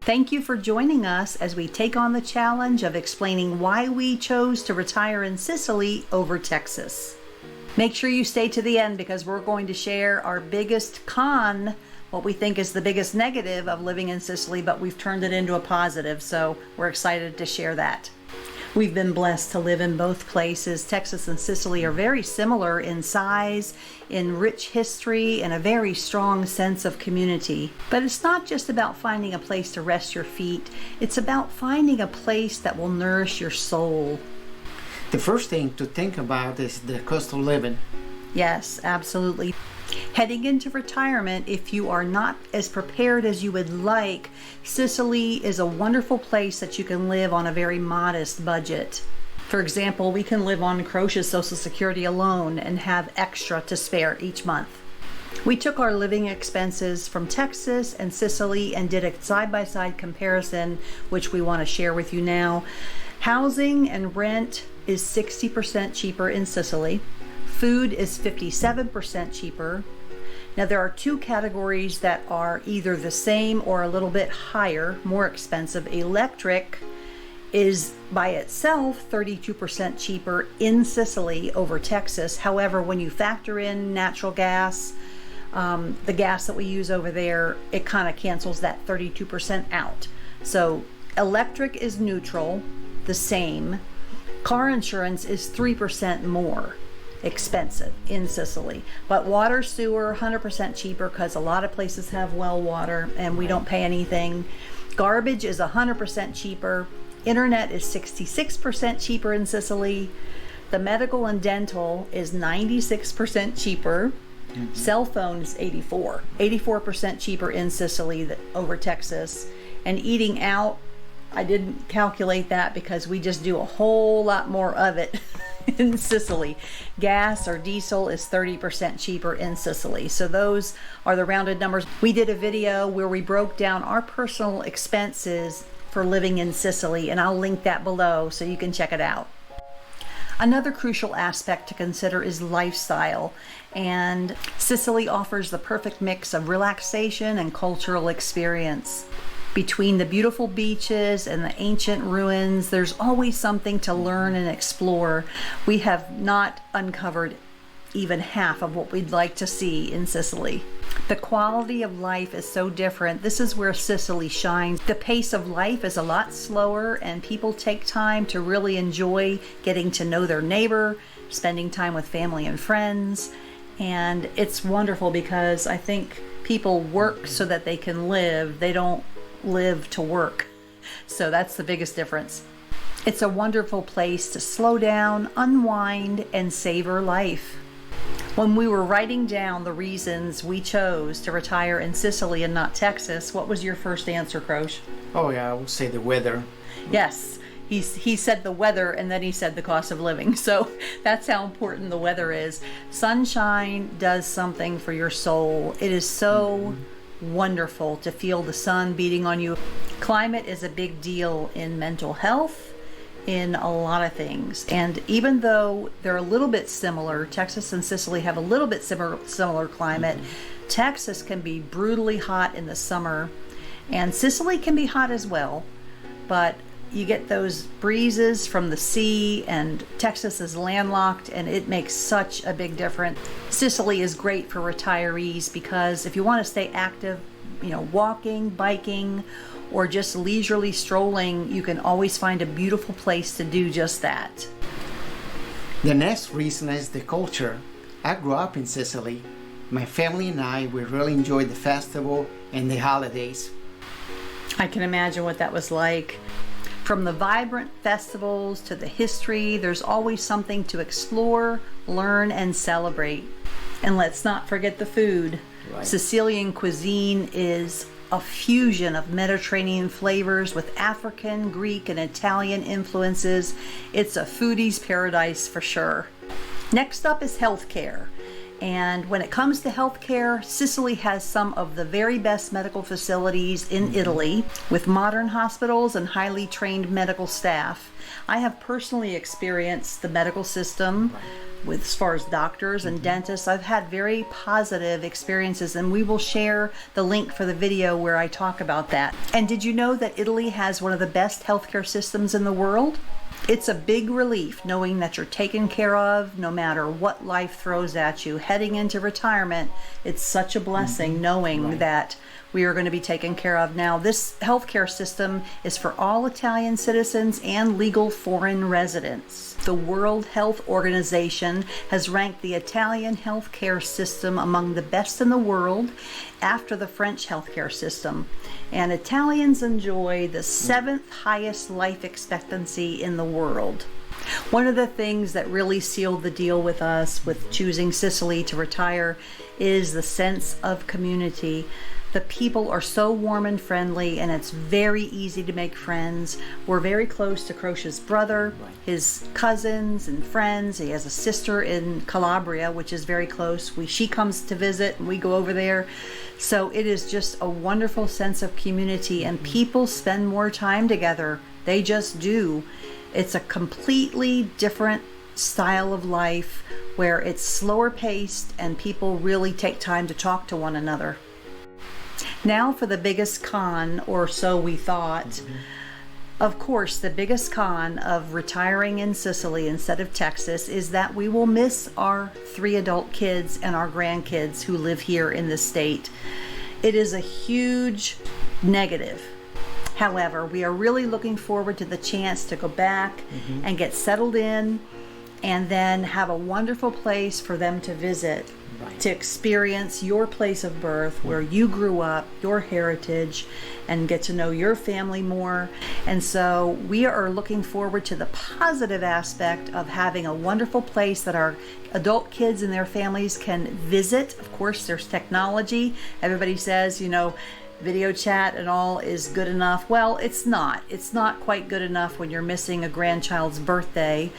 Thank you for joining us as we take on the challenge of explaining why we chose to retire in Sicily over Texas. Make sure you stay to the end because we're going to share our biggest con, what we think is the biggest negative of living in Sicily, but we've turned it into a positive, so we're excited to share that. We've been blessed to live in both places. Texas and Sicily are very similar in size, in rich history, and a very strong sense of community. But it's not just about finding a place to rest your feet. It's about finding a place that will nourish your soul. The first thing to think about is the cost of living. Yes, absolutely. Heading into retirement, if you are not as prepared as you would like, Sicily is a wonderful place that you can live on a very modest budget. For example, we can live on Croce's Social Security alone and have extra to spare each month. We took our living expenses from Texas and Sicily and did a side-by-side comparison, which we want to share with you now. Housing and rent is 60% cheaper in Sicily. Food is 57% cheaper. Now there are two categories that are either the same or a little bit higher, more expensive. Electric is by itself 32% cheaper in Sicily over Texas. However, when you factor in natural gas, the gas that we use over there, it kind of cancels that 32% out. So electric is neutral, the same. Car insurance is 3% more expensive in Sicily, but water, sewer, 100% cheaper because a lot of places have well water and we don't pay anything. Garbage is 100% cheaper. Internet is 66% cheaper in Sicily. The medical and dental is 96% cheaper. Cell phone is 84% cheaper in Sicily over Texas. And eating out, I didn't calculate that because we just do a whole lot more of it in Sicily. Gas or diesel is 30% cheaper in Sicily. So those are the rounded numbers. We did a video where we broke down our personal expenses for living in Sicily, and I'll link that below so you can check it out. Another crucial aspect to consider is lifestyle, and Sicily offers the perfect mix of relaxation and cultural experience. Between the beautiful beaches and the ancient ruins, there's always something to learn and explore. We have not uncovered even half of what we'd like to see in Sicily. The quality of life is so different. This is where Sicily shines. The pace of life is a lot slower and people take time to really enjoy getting to know their neighbor, spending time with family and friends. And it's wonderful because I think people work so that they can live. They don't live to work. So that's the biggest difference. It's a wonderful place to slow down, unwind, and savor life. When we were writing down the reasons we chose to retire in Sicily and not Texas, what was your first answer, Croce? Oh yeah, I would say the weather. Yes, he said the weather and then he said the cost of living. So that's how important the weather is. Sunshine does something for your soul. It is so wonderful to feel the sun beating on you. Climate is a big deal in mental health, in a lot of things. And even though they're a little bit similar, Texas and Sicily have a little bit similar climate. Texas can be brutally hot in the summer, and Sicily can be hot as well, but you get those breezes from the sea, and Texas is landlocked, and it makes such a big difference. Sicily is great for retirees because if you want to stay active, walking, biking, or just leisurely strolling, you can always find a beautiful place to do just that. The next reason is the culture. I grew up in Sicily. My family and I, we really enjoyed the festival and the holidays. I can imagine what that was like. From the vibrant festivals to the history, there's always something to explore, learn, and celebrate. And let's not forget the food. Right. Sicilian cuisine is a fusion of Mediterranean flavors with African, Greek, and Italian influences. It's a foodie's paradise for sure. Next up is healthcare. And when it comes to healthcare, Sicily has some of the very best medical facilities in Italy with modern hospitals and highly trained medical staff. I have personally experienced the medical system, with as far as doctors and dentists. I've had very positive experiences, and we will share the link for the video where I talk about that. And did you know that Italy has one of the best healthcare systems in the world? It's a big relief knowing that you're taken care of no matter what life throws at you. Heading into retirement, it's such a blessing knowing that we are going to be taken care of. Now, this healthcare system is for all Italian citizens and legal foreign residents. The World Health Organization has ranked the Italian healthcare system among the best in the world after the French healthcare system. And Italians enjoy the 7th highest life expectancy in the world. One of the things that really sealed the deal with us with choosing Sicily to retire is the sense of community. The people are so warm and friendly, and it's very easy to make friends. We're very close to Croce's brother, his cousins and friends. He has a sister in Calabria, which is very close. She comes to visit and we go over there. So it is just a wonderful sense of community, and people spend more time together. They just do. It's a completely different style of life where it's slower paced and people really take time to talk to one another. Now for the biggest con, or so we thought. Of course, the biggest con of retiring in Sicily instead of Texas is that we will miss our 3 adult kids and our grandkids who live here in the state. It is a huge negative. However, we are really looking forward to the chance to go back and get settled in, and then have a wonderful place for them to visit. To experience your place of birth, where you grew up, your heritage, and get to know your family more. And so we are looking forward to the positive aspect of having a wonderful place that our adult kids and their families can visit. Of course, there's technology. Everybody says, you know, video chat and all is good enough. Well, it's not. It's not quite good enough when you're missing a grandchild's birthday.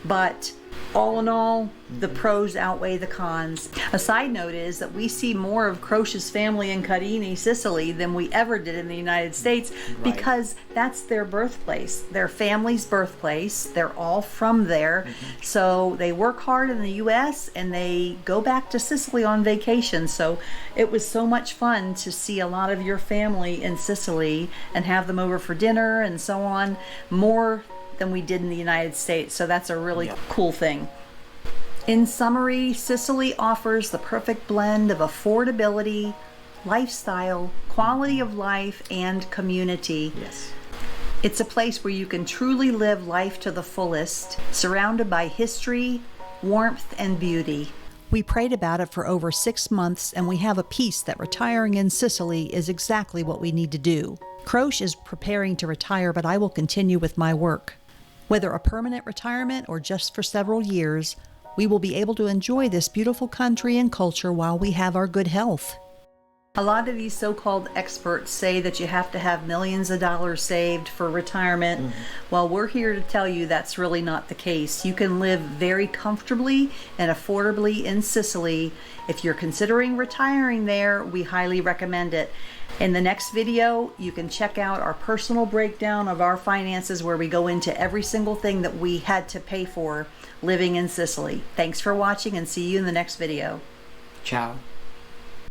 But all in all, the pros outweigh the cons. A side note is that we see more of Croce's family in 𝗘𝗷𝗵𝗲𝗍, Sicily, than we ever did in the United States, because that's their birthplace, their family's birthplace. They're all from there. So they work hard in the U.S. and they go back to Sicily on vacation. So it was so much fun to see a lot of your family in Sicily and have them over for dinner and so on, more than we did in the United States. So that's a really cool thing. In summary, Sicily offers the perfect blend of affordability, lifestyle, quality of life, and community. Yes. It's a place where you can truly live life to the fullest, surrounded by history, warmth, and beauty. We prayed about it for over 6 months, and we have a peace that retiring in Sicily is exactly what we need to do. Croce is preparing to retire, but I will continue with my work. Whether a permanent retirement or just for several years, we will be able to enjoy this beautiful country and culture while we have our good health. A lot of these so-called experts say that you have to have millions of dollars saved for retirement. Well, we're here to tell you that's really not the case. You can live very comfortably and affordably in Sicily. If you're considering retiring there, we highly recommend it. In the next video, you can check out our personal breakdown of our finances, where we go into every single thing that we had to pay for living in Sicily. Thanks for watching, and see you in the next video. Ciao.